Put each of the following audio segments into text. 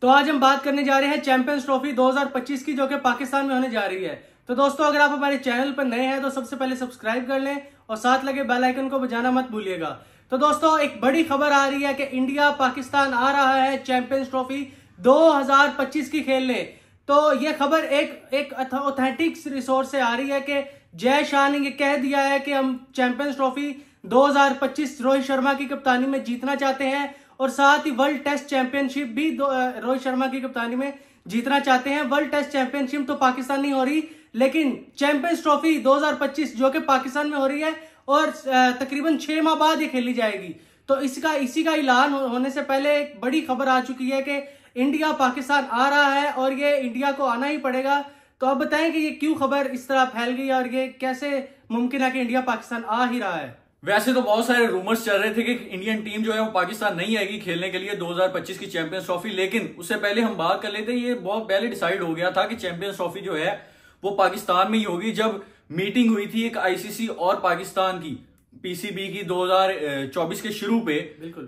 तो आज हम बात करने जा रहे हैं चैंपियंस ट्रॉफी 2025 की, जो कि पाकिस्तान में होने जा रही है। तो दोस्तों, अगर आप हमारे चैनल पर नए हैं तो सबसे पहले सब्सक्राइब कर लें और साथ लगे बेल आइकन को बजाना मत भूलिएगा। तो दोस्तों, एक बड़ी खबर आ रही है कि इंडिया पाकिस्तान आ रहा है चैंपियंस ट्रॉफी 2025 की खेलने। तो ये खबर एक ऑथेंटिक रिसोर्स से आ रही है कि जय शाह ने ये कह दिया है कि हम चैंपियंस ट्रॉफी 2025 रोहित शर्मा की कप्तानी में जीतना चाहते हैं और साथ ही वर्ल्ड टेस्ट चैंपियनशिप भी रोहित शर्मा की कप्तानी में जीतना चाहते हैं। वर्ल्ड टेस्ट चैंपियनशिप तो पाकिस्तान नहीं हो रही, लेकिन चैंपियंस ट्रॉफी 2025 जो कि पाकिस्तान में हो रही है और तकरीबन 6 माह बाद ये खेली जाएगी। तो इसी का ऐलान होने से पहले एक बड़ी खबर आ चुकी है कि इंडिया पाकिस्तान आ रहा है और ये इंडिया को आना ही पड़ेगा। तो आप बताएं कि ये क्यों खबर इस तरह फैल गई और ये कैसे मुमकिन है कि इंडिया पाकिस्तान आ ही रहा है। वैसे तो बहुत सारे रूमर्स चल रहे थे कि इंडियन टीम जो है वो पाकिस्तान नहीं आएगी खेलने के लिए 2025 की चैंपियंस ट्रॉफी, लेकिन उससे पहले हम बात कर लेते हैं। ये बहुत पहले डिसाइड हो गया था कि चैंपियंस ट्रॉफी जो है वो पाकिस्तान में ही होगी। जब मीटिंग हुई थी एक आईसीसी और पाकिस्तान की, पीसीबी की 2024 के शुरू पे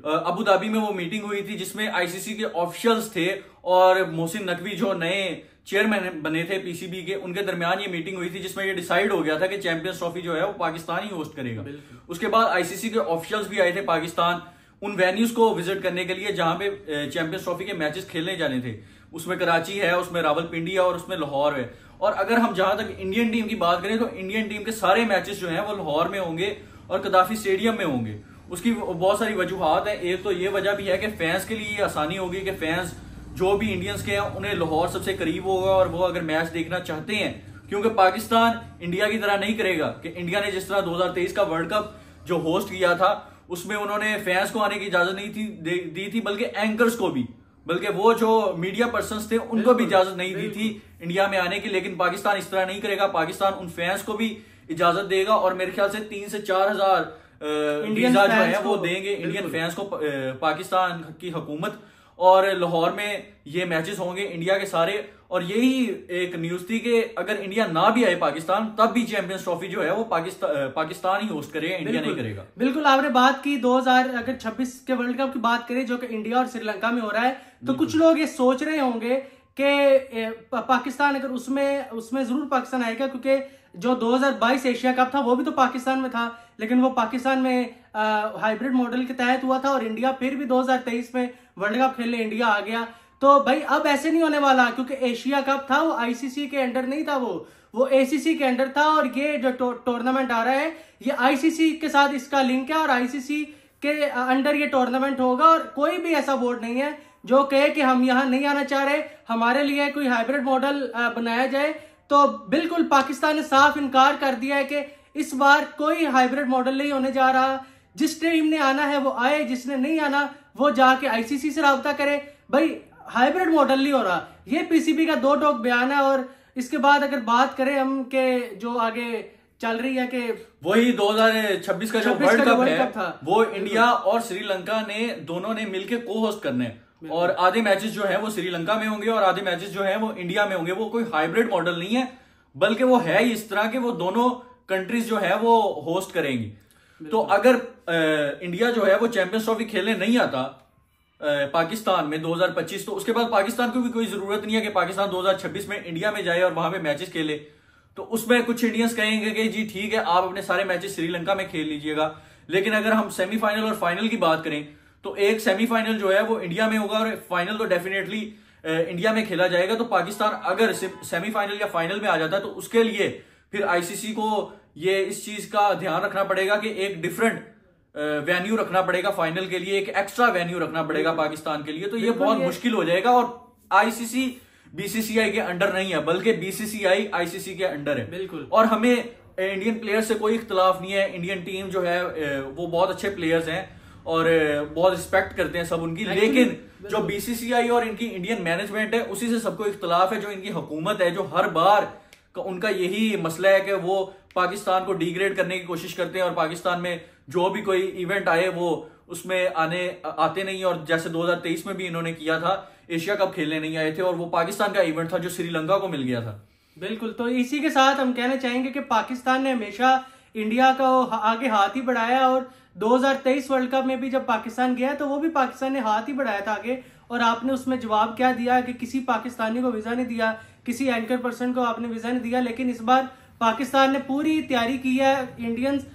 अबू धाबी में वो मीटिंग हुई थी, जिसमें आईसीसी के ऑफिशियल्स थे और मोहसिन नकवी जो नए चेयरमैन बने थे पीसीबी के, उनके दरमियान ये मीटिंग हुई थी जिसमें ये डिसाइड हो गया था कि चैंपियंस ट्रॉफी जो है वो पाकिस्तान ही होस्ट करेगा। उसके बाद आईसीसी के ऑफिशियल्स भी आए थे पाकिस्तान उन वेन्यूज को विजिट करने के लिए जहां पे चैंपियंस ट्रॉफी के मैचेस खेलने जाने थे। उसमें कराची है, उसमें रावलपिंडी है और उसमें लाहौर है। और अगर हम जहां तक इंडियन टीम की बात करें तो इंडियन टीम के सारे मैचेस जो हैं वो लाहौर में होंगे और कदाफी स्टेडियम में होंगे। उसकी बहुत सारी वजूहात है। एक तो ये वजह भी है कि फैंस के लिए ये आसानी होगी कि फैंस जो भी इंडियंस के हैं उन्हें लाहौर सबसे करीब होगा और वो अगर मैच देखना चाहते हैं, क्योंकि पाकिस्तान इंडिया की तरह नहीं करेगा कि इंडिया ने जिस तरह 2023 का वर्ल्ड कप जो होस्ट किया था उसमें उन्होंने फैंस को आने की इजाजत नहीं दी थी, बल्कि एंकर्स को भी, बल्कि वो जो मीडिया पर्संस थे उनको भी इजाजत नहीं दी थी इंडिया में आने की। लेकिन पाकिस्तान इस तरह नहीं करेगा। पाकिस्तान उन फैंस को भी इजाजत देगा और मेरे ख्याल से 3 से 4 हजार वीजा जो है वो देंगे इंडियन फैंस को पाकिस्तान की हुकूमत। और लाहौर में ये मैचेस होंगे इंडिया के सारे। और यही एक न्यूज थी कि अगर इंडिया ना भी आए पाकिस्तान, तब भी चैंपियंस ट्रॉफी जो है वो पाकिस्तान ही होस्ट करेगा, इंडिया नहीं करेगा। बिल्कुल, आपने बात की 2026 के वर्ल्ड कप की बात करें जो कि इंडिया और श्रीलंका में हो रहा है, तो कुछ लोग ये सोच रहे होंगे कि पाकिस्तान अगर उसमें जरूर पाकिस्तान आएगा, क्योंकि जो 2022 एशिया कप था वो भी तो पाकिस्तान में था, लेकिन वो पाकिस्तान में हाइब्रिड मॉडल के तहत हुआ था और इंडिया फिर भी 2023 में वर्ल्ड कप खेलने इंडिया आ गया। तो भाई अब ऐसे नहीं होने वाला, क्योंकि एशिया कप था वो आईसीसी के अंडर नहीं था, वो एसीसी के अंडर था। और ये जो टूर्नामेंट आ रहा है ये आईसीसी के साथ इसका लिंक है और आईसीसी के अंडर ये टूर्नामेंट होगा। और कोई भी ऐसा बोर्ड नहीं है जो कहे कि हम यहाँ नहीं आना चाह रहे, हमारे लिए कोई हाइब्रिड मॉडल बनाया जाए। तो बिल्कुल पाकिस्तान ने साफ इनकार कर दिया है कि इस बार कोई हाइब्रिड मॉडल नहीं होने जा रहा। जिस टीम ने आना है वो आए, जिसने नहीं आना वो जाके आईसीसी से राब्ता करे। भाई हाइब्रिड मॉडल नहीं हो रहा, ये पीसीबी का 2 टोक बयान है। और इसके बाद अगर बात करें हम के जो आगे चल रही है कि वही 2026 का जो वर्ल्ड कप है वो इंडिया और श्रीलंका ने दोनों ने मिलकर को होस्ट करने हैं। और आधे मैचेस जो है वो श्रीलंका में होंगे और आधे मैचेस जो है वो इंडिया में होंगे। वो कोई हाइब्रिड मॉडल नहीं है, बल्कि वो है इस तरह के वो दोनों कंट्रीज जो है वो होस्ट करेंगी। तो अगर इंडिया जो है वो चैंपियंस ट्रॉफी खेलने नहीं आता पाकिस्तान में 2025, तो उसके बाद पाकिस्तान को भी कोई जरूरत नहीं है कि पाकिस्तान 2026 में इंडिया में जाए और वहां पे मैचेस खेले। तो उसमें कुछ इंडियंस कहेंगे कि जी ठीक है, आप अपने सारे मैचेस श्रीलंका में खेल लीजिएगा। लेकिन अगर हम सेमीफाइनल और फाइनल की बात करें तो एक सेमीफाइनल जो है वो इंडिया में होगा और फाइनल तो डेफिनेटली इंडिया में खेला जाएगा। तो पाकिस्तान अगर सेमीफाइनल या फाइनल में आ जाता है तो उसके लिए फिर आईसीसी को ये इस चीज का ध्यान रखना पड़ेगा कि एक डिफरेंट वेन्यू रखना पड़ेगा फाइनल के लिए, एक एक्स्ट्रा वेन्यू रखना पड़ेगा पाकिस्तान के लिए। तो ये बहुत मुश्किल हो जाएगा। और आईसीसी बीसीसीआई के अंडर नहीं है, बल्कि बीसीसीआई आईसीसी के अंडर है। बिल्कुल। और हमें इंडियन प्लेयर्स से कोई इख्तलाफ नहीं है। इंडियन टीम जो है वो बहुत अच्छे प्लेयर्स हैं और बहुत रिस्पेक्ट करते हैं सब उनकी। लेकिन जो बीसीसीआई और इनकी इंडियन मैनेजमेंट है उसी से सबको इख्तलाफ है। जो इनकी हुकूमत है, जो हर बार उनका यही मसला है कि वो पाकिस्तान को डिग्रेड करने की कोशिश करते हैं और पाकिस्तान में जो भी कोई इवेंट आए वो उसमें आते नहीं। और जैसे 2023 में भी इन्होंने किया था, एशिया कप खेलने नहीं आए थे और वो पाकिस्तान का इवेंट था जो श्रीलंका को मिल गया था। बिल्कुल। तो इसी के साथ हम कहना चाहेंगे कि पाकिस्तान ने हमेशा इंडिया को आगे हाथ ही बढ़ाया और 2023 वर्ल्ड कप में भी जब पाकिस्तान गया तो वो भी पाकिस्तान ने हाथ ही बढ़ाया था आगे। और आपने उसमें जवाब क्या दिया कि किसी पाकिस्तानी को वीजा नहीं दिया, किसी एंकर पर्सन को आपने वीजा नहीं दिया। लेकिन इस बार पाकिस्तान ने पूरी तैयारी की है, इंडियंस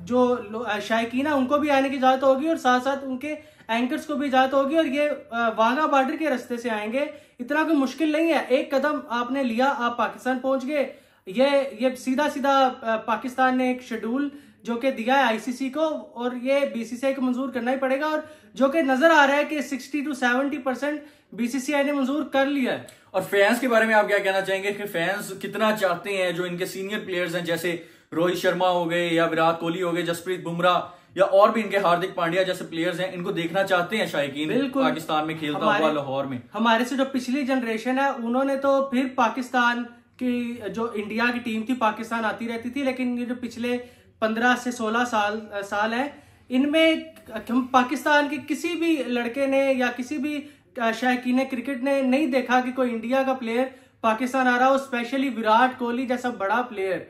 जो शायकीन है उनको भी आने की इजाजत होगी और साथ साथ उनके एंकर्स को भी इजाजत होगी, और ये वाघा बॉर्डर के रास्ते से आएंगे। इतना कोई मुश्किल नहीं है, एक कदम आपने लिया, आप पाकिस्तान पहुंच गए। ये सीधा सीधा पाकिस्तान ने एक शेड्यूल जो कि दिया है आईसीसी को, और ये बीसीसीआई को मंजूर करना ही पड़ेगा, और जो कि नजर आ रहा है कि 60 to 70% बीसीसीआई ने मंजूर कर लिया है। और फैंस के बारे में आप क्या कहना चाहेंगे कि फैंस कितना चाहते हैं जो इनके सीनियर प्लेयर्स हैं, जैसे रोहित शर्मा हो गए या विराट कोहली हो गए, जसप्रीत बुमराह या और भी इनके हार्दिक पांड्या जैसे प्लेयर्स हैं, इनको देखना चाहते हैं शायकीन पाकिस्तान में खेलता हुआ लाहौर में। हमारे से जो पिछली जनरेशन है उन्होंने तो फिर पाकिस्तान की, जो इंडिया की टीम थी पाकिस्तान आती रहती थी, लेकिन ये जो पिछले 15 से 16 साल है, इनमें हम पाकिस्तान के किसी भी लड़के ने या किसी भी शायकीन क्रिकेट ने नहीं देखा कि कोई इंडिया का प्लेयर पाकिस्तान आ रहा हो। स्पेशली विराट कोहली जैसा बड़ा प्लेयर,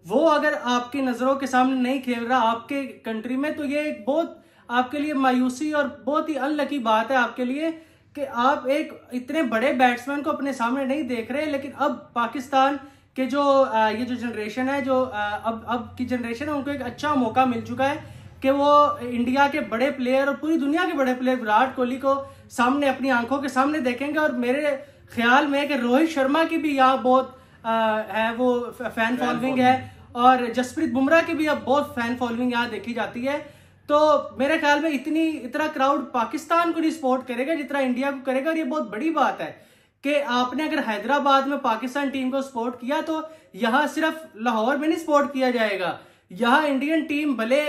वो अगर आपकी नजरों के सामने नहीं खेल रहा आपके कंट्री में, तो ये एक बहुत आपके लिए मायूसी और बहुत ही अनलकी बात है आपके लिए कि आप एक इतने बड़े बैट्समैन को अपने सामने नहीं देख रहे। लेकिन अब पाकिस्तान के जो ये जो जनरेशन है, जो अब की जनरेशन है, उनको एक अच्छा मौका मिल चुका है कि वो इंडिया के बड़े प्लेयर और पूरी दुनिया के बड़े प्लेयर विराट कोहली को सामने अपनी आंखों के सामने देखेंगे। और मेरे ख्याल में कि रोहित शर्मा की भी यहाँ बहुत है वो फैन फॉलोइंग है, और जसप्रीत बुमराह की भी अब बहुत फैन फॉलोइंग यहाँ देखी जाती है। तो मेरे ख्याल में इतना क्राउड पाकिस्तान को नहीं सपोर्ट करेगा जितना इंडिया को करेगा, और ये बहुत बड़ी बात है कि आपने अगर हैदराबाद में पाकिस्तान टीम को सपोर्ट किया तो यहाँ सिर्फ लाहौर में नहीं सपोर्ट किया जाएगा, यहाँ इंडियन टीम भले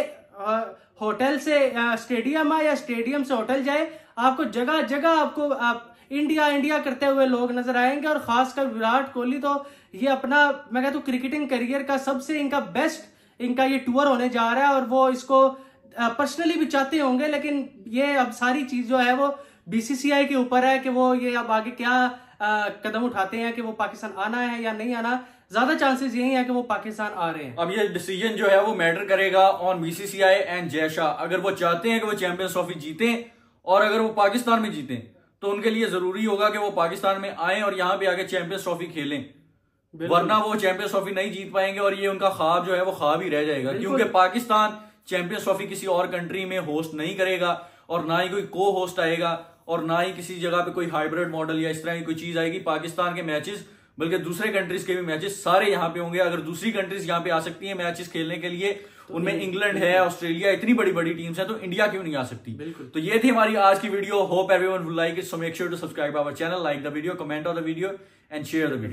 होटल से स्टेडियम है या स्टेडियम से होटल जाए, आपको जगह जगह आपको इंडिया करते हुए लोग नजर आएंगे। और खासकर विराट कोहली तो ये अपना, मैं कहता हूँ क्रिकेटिंग करियर का सबसे इनका बेस्ट इनका ये टूर होने जा रहा है, और वो इसको पर्सनली भी चाहते होंगे। लेकिन ये अब सारी चीज जो है वो बीसीसीआई के ऊपर है कि वो ये अब आगे क्या कदम उठाते हैं कि वो पाकिस्तान आना है या नहीं आना। ज्यादा चांसेस यही है कि वो पाकिस्तान आ रहे हैं। अब ये डिसीजन जो है वो मैटर करेगा on BCCI and Jay Shah. अगर वो चाहते हैं कि वो चैंपियंस ट्रॉफी जीतें और अगर वो पाकिस्तान में जीतें, तो उनके लिए जरूरी होगा कि वो पाकिस्तान में आए और यहाँ पे आके चैंपियंस ट्रॉफी खेलें, वरना वो चैंपियंस ट्रॉफी नहीं जीत पाएंगे और ये उनका ख्वाब जो है वो ख्वाब ही रह जाएगा। क्योंकि पाकिस्तान चैंपियंस ट्रॉफी किसी और कंट्री में होस्ट नहीं करेगा, और ना ही कोई को होस्ट आएगा, और ना ही किसी जगह पे कोई हाइब्रिड मॉडल या इस तरह की कोई चीज आएगी। पाकिस्तान के मैचेस, बल्कि दूसरे कंट्रीज के भी मैचेस सारे यहाँ पे होंगे। अगर दूसरी कंट्रीज यहाँ पे आ सकती है मैचेस खेलने के लिए, उनमें इंग्लैंड है, ऑस्ट्रेलिया, इतनी बड़ी बड़ी टीम्स हैं, तो इंडिया क्यों नहीं आ सकती। तो ये थी हमारी आज की video. Hope everyone will like it, so make sure to subscribe our channel, like the video, comment on the video and share the video.